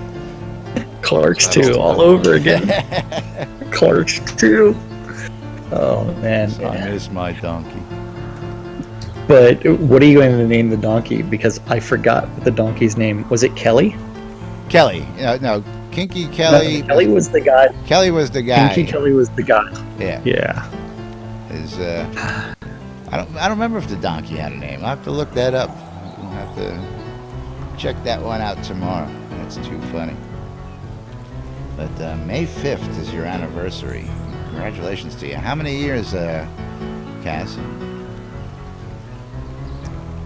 Clerks 2 all over again. Clerks 2. Oh, man. I miss my donkey. But what are you going to name the donkey? Because I forgot the donkey's name. Was it Kelly? Kelly. No, Kinky Kelly. No, Kelly was the guy. Kelly was the guy. Kinky Kelly was the guy. Yeah. Yeah. I don't remember if the donkey had a name. I'll have to look that up. We'll have to check that one out tomorrow. That's too funny. But May 5th is your anniversary. Congratulations to you. How many years, Cass?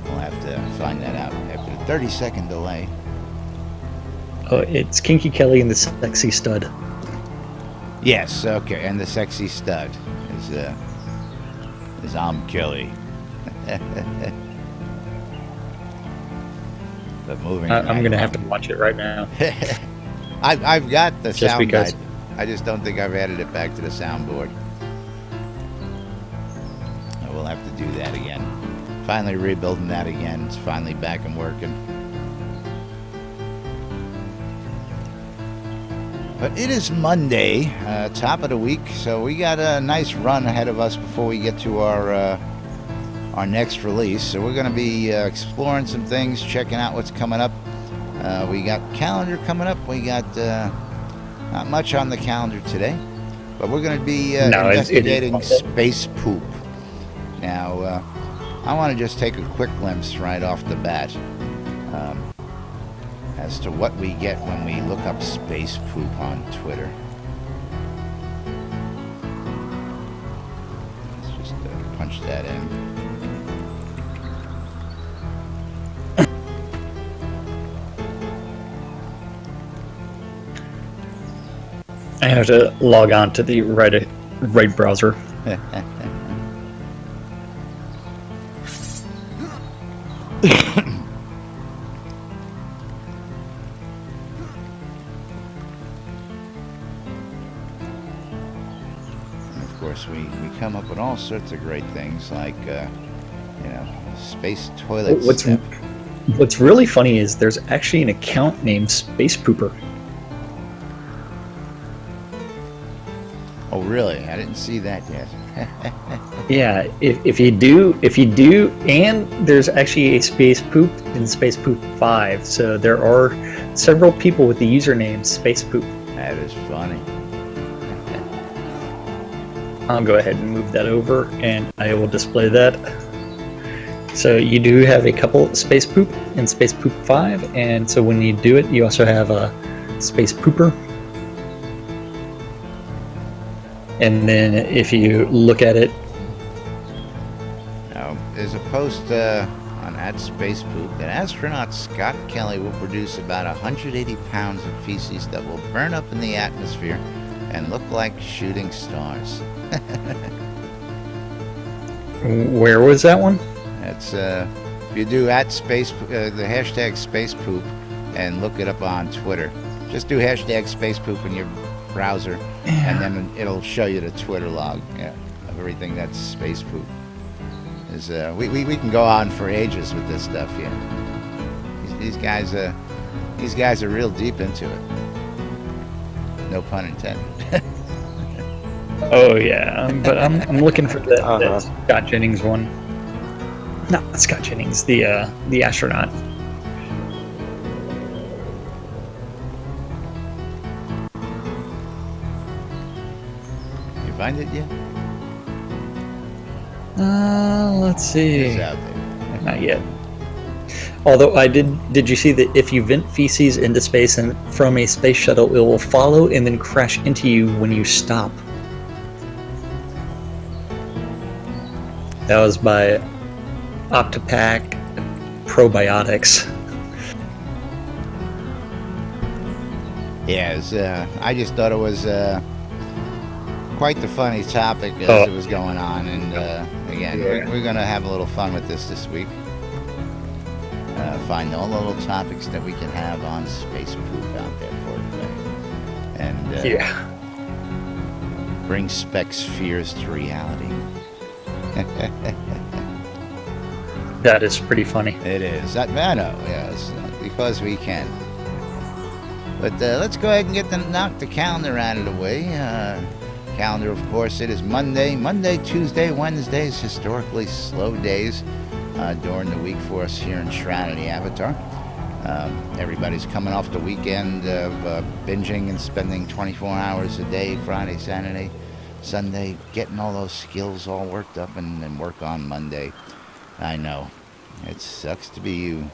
We'll have to find that out after the 30-second delay. Oh, it's Kinky Kelly and the Sexy Stud. Yes, okay, and the Sexy Stud is I'm Kelly. But moving. I'm going to have to watch it right now. I've got the Just sound because. guide. I just don't think I've added it back to the soundboard. We'll have to do that again. Finally rebuilding that again. It's finally back and working. But it is Monday, top of the week, so we got a nice run ahead of us before we get to our next release. So we're going to be exploring some things, checking out what's coming up. We got calendar coming up. We got not much on the calendar today, but we're going to be investigating space poop. Now, I want to just take a quick glimpse right off the bat as to what we get when we look up space poop on Twitter. Let's just punch that in. I have to log on to the right browser. Of course, we come up with all sorts of great things like, space toilet step. What's really funny is there's actually an account named Space Pooper. Oh, really? I didn't see that yet. Yeah, if you do, and there's actually a Space Poop in Space Poop 5, so there are several people with the username Space Poop. That is funny. I'll go ahead and move that over, and I will display that. So you do have a couple Space Poop in Space Poop 5, and so when you do it, you also have a Space Pooper. And then if you look at it, Now, there's a post on @SpacePoop that astronaut Scott Kelly will produce about 180 pounds of feces that will burn up in the atmosphere and look like shooting stars. where was that one? That's if you do the hashtag SpacePoop and look it up on Twitter. Just do hashtag SpacePoop in your browser, and then it'll show you the Twitter log of everything that's Space Poop. We can go on for ages with this stuff. These guys are real deep into it. No pun intended. Oh yeah, but I'm looking for that Scott Jennings one. Not Scott Jennings, the astronaut. Find it yet? Let's see. It's out there. Not yet. Although did you see that if you vent feces into space and from a space shuttle, it will follow and then crash into you when you stop? That was by Octopack Probiotics. Yeah, I just thought it was quite the funny topic as it was going on, and again, we're going to have a little fun with this week. Find all the little topics that we can have on Space Poop out there for today, and bring Specs' fears to reality. That is pretty funny. It is. I know, yes, because we can. But let's go ahead and knock the calendar out of the way. Calendar, of course, it is Monday, Tuesday, Wednesdays, historically slow days during the week for us here in Shroud and the Avatar. Everybody's coming off the weekend of binging and spending 24 hours a day, Friday, Saturday, Sunday, getting all those skills all worked up and then work on Monday. I know. It sucks to be you.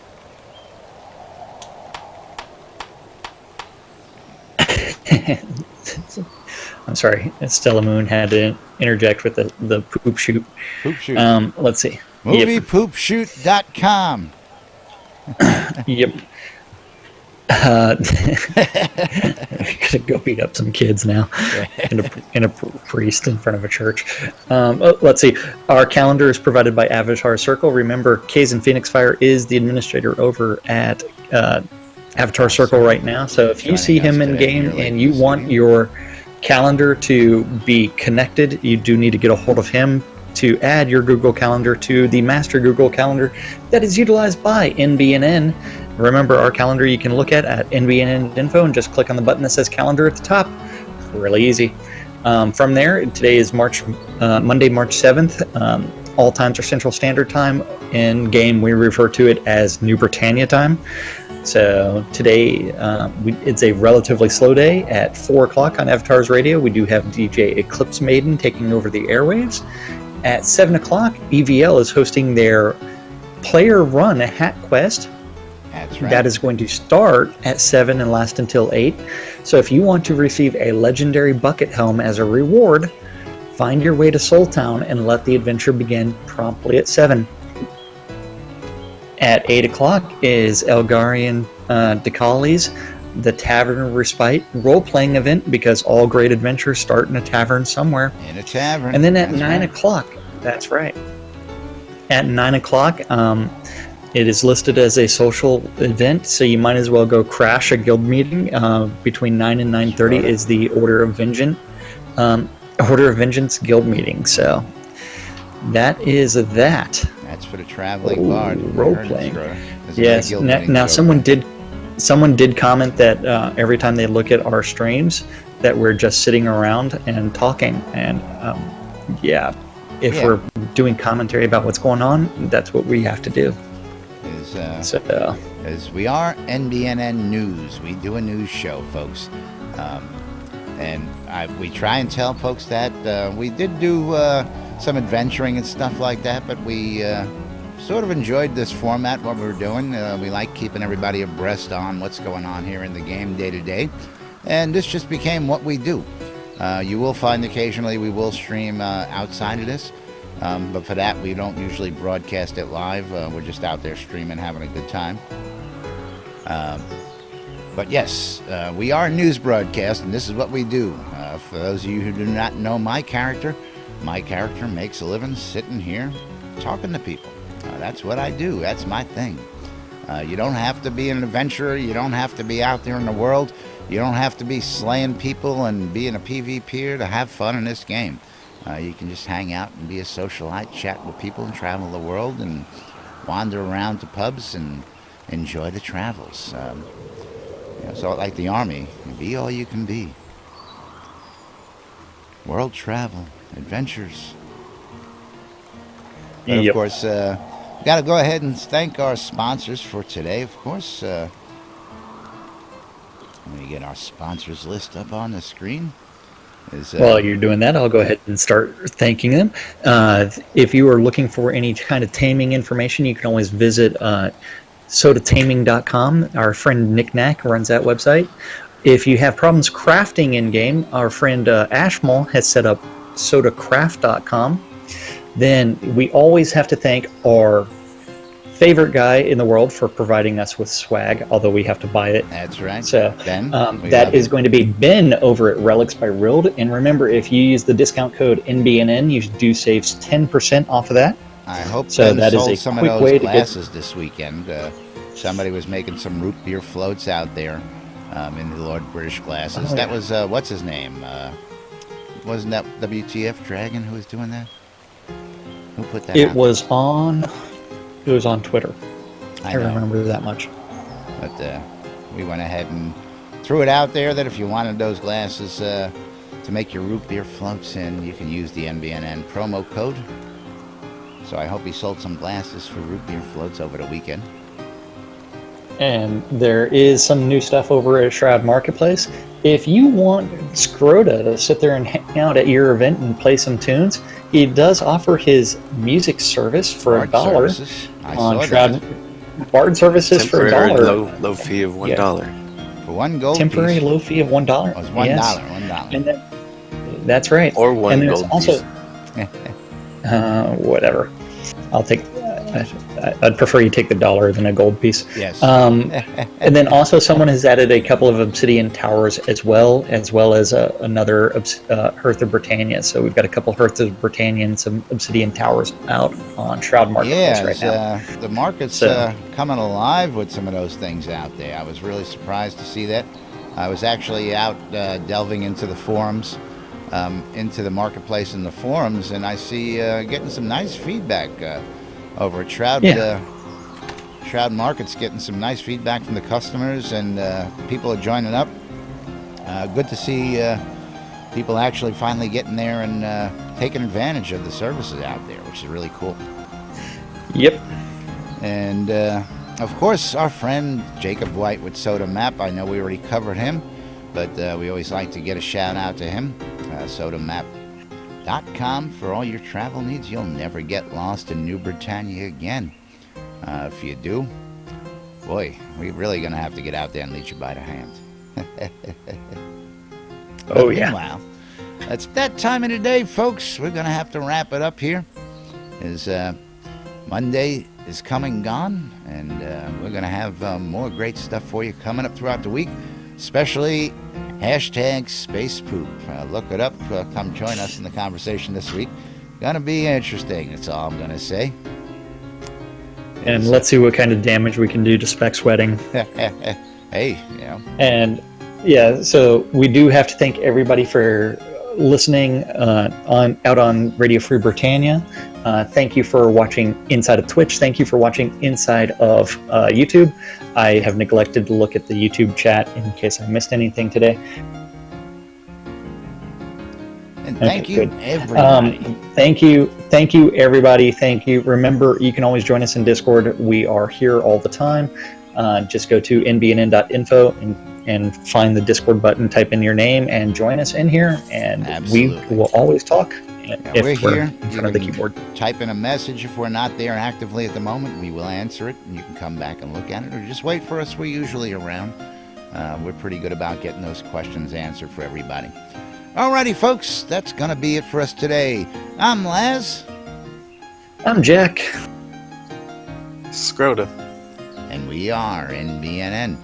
I'm sorry, Stella Moon had to interject with the poop shoot. Poop shoot. Let's see. Moviepoopshoot.com. Yep. Gonna go beat up some kids now and a priest in front of a church. Let's see. Our calendar is provided by Avatar Circle. Remember, Kaizen Phoenix Fire is the administrator over at Avatar Circle right now. So if you see him in game and you want your calendar to be connected, you do need to get a hold of him to add your Google Calendar to the master Google Calendar that is utilized by NBNN. Remember, our calendar you can look at NBNN info and just click on the button that says calendar at the top. Really easy. From there, today is Monday, March 7th. All times are Central Standard Time. In game, we refer to it as New Britannia time. So today, it's a relatively slow day. At 4 o'clock on Avatar's Radio, we do have DJ Eclipse Maiden taking over the airwaves. At 7 o'clock, EVL is hosting their Player Run Hat Quest. That's right. That is going to start at 7 and last until 8. So if you want to receive a legendary bucket helm as a reward, find your way to Soul Town and let the adventure begin promptly at 7. At 8 o'clock is Elgarian Decali's The Tavern Respite role-playing event, because all great adventures start in a tavern somewhere. In a tavern. And then at 9 o'clock, that's right. At 9 o'clock, it is listed as a social event, so you might as well go crash a guild meeting. Between 9 and 9:30 is the Order of Vengeance guild meeting. So that is that. That's for the traveling bard. Role playing. Yes. Now someone did someone did comment that every time they look at our streams, that we're just sitting around and talking. And if we're doing commentary about what's going on, that's what we have to do. As we are NBNN News, we do a news show, folks, and we try and tell folks that we did do some adventuring and stuff like that, but we sort of enjoyed this format, what we were doing. We like keeping everybody abreast on what's going on here in the game day to day, and this just became what we do. You will find occasionally we will stream outside of this, but for that we don't usually broadcast it live. We're just out there streaming, having a good time. But yes, we are a news broadcast, and this is what we do. For those of you who do not know my character makes a living sitting here talking to people. That's what I do. That's my thing. You don't have to be an adventurer. You don't have to be out there in the world. You don't have to be slaying people and being a PvPer to have fun in this game. You can just hang out and be a socialite, chat with people, and travel the world and wander around to pubs and enjoy the travels. So like the Army, be all you can be. World travel, adventures. But of course, got to go ahead and thank our sponsors for today, of course. Let me get our sponsors list up on the screen. While you're doing that, I'll go ahead and start thanking them. If you are looking for any kind of taming information, you can always visit sodataming.com. Our friend Nick Knack runs that website. If you have problems crafting in-game, our friend Ashmole has set up sodacraft.com. Then we always have to thank our favorite guy in the world for providing us with swag, although we have to buy it. That's right. So Ben, that is going to be Ben over at Relics by Rilled. And remember, if you use the discount code NBNN, you do save 10% off of that. I hope so. Ben that sold is a some quick of way those to glasses this weekend. Somebody was making some root beer floats out there in the Lord British glasses. That was what's his name? Wasn't that WTF Dragon who was doing that? Who put that? It was on Twitter. I know. remember that much. But we went ahead and threw it out there that if you wanted those glasses to make your root beer floats in, you can use the NBNN promo code. So I hope he sold some glasses for root beer floats over the weekend. And there is some new stuff over at Shroud Marketplace. If you want Scroda to sit there and hang out at your event and play some tunes, he does offer his music service for $1 on Shroud. Bard services for $1. Low fee of $1. Yeah. For one gold Temporary piece. low fee of $1. Oh, it's $1. Yes. $1. And that's right. Or one and gold also, piece. Whatever. I'll take. I'd prefer you take the $1 than a gold piece. Yes. And then also someone has added a couple of obsidian towers as well as another Hearth of Britannia. So we've got a couple Hearth of Britannia and some obsidian towers out on Shroud Marketplace right now. The market's coming alive with some of those things out there. I was really surprised to see that. I was actually out delving into the forums, into the marketplace and the forums, and I see getting some nice feedback over at Shroud. Shroud Market's getting some nice feedback from the customers, and people are joining up. Good to see people actually finally getting there and taking advantage of the services out there, which is really cool. Yep. And of course, our friend Jacob White with Soda Map. I know we already covered him, but we always like to get a shout out to him. SodaMap.com for all your travel needs. You'll never get lost in New Britannia again. If you do, boy, we're really going to have to get out there and lead you by the hand. Oh, yeah. Meanwhile, it's that time of the day, folks. We're going to have to wrap it up here. Monday is come and gone, and we're going to have more great stuff for you coming up throughout the week, especially #SpacePoop. Look it up. Come join us in the conversation this week. Gonna be interesting. That's all I'm gonna say. And let's see what kind of damage we can do to Spec Sweating. Hey, you know. And yeah, so we do have to thank everybody for listening out on Radio Free Britannia. Thank you for watching inside of Twitch. Thank you for watching inside of YouTube. I have neglected to look at the YouTube chat in case I missed anything today. And thank Okay, you, good. everybody. Thank you, everybody. Thank you. Remember, you can always join us in Discord. We are here all the time. Just go to nbnn.info and find the Discord button, type in your name, and join us in here. And Absolutely. we will always talk if We're here. in You front of the can keyboard. type in a message. If we're not there actively at the moment, we will answer it, and you can come back and look at it, or just wait for us. We're usually around. We're pretty good about getting those questions answered for everybody. Alrighty, folks, that's going to be it for us today. I'm Laz. I'm Jack. Scroda. And we are NBNN.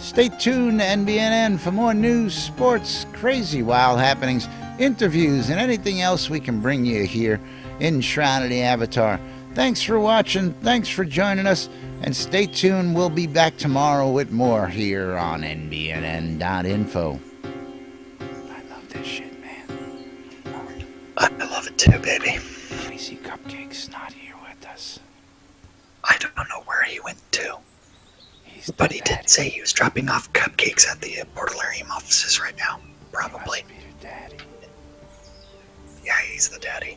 Stay tuned to NBNN for more news, sports, crazy wild happenings, interviews, and anything else we can bring you here in Shroud of the Avatar. Thanks for watching. Thanks for joining us. And stay tuned. We'll be back tomorrow with more here on NBNN.info. I love this shit, man. I love it too, baby. Casey Cupcake's not here with us. I don't know where he went to. But he did say he was dropping off cupcakes at the Portalarium offices right now. Probably. Must be your daddy. Yeah, he's the daddy.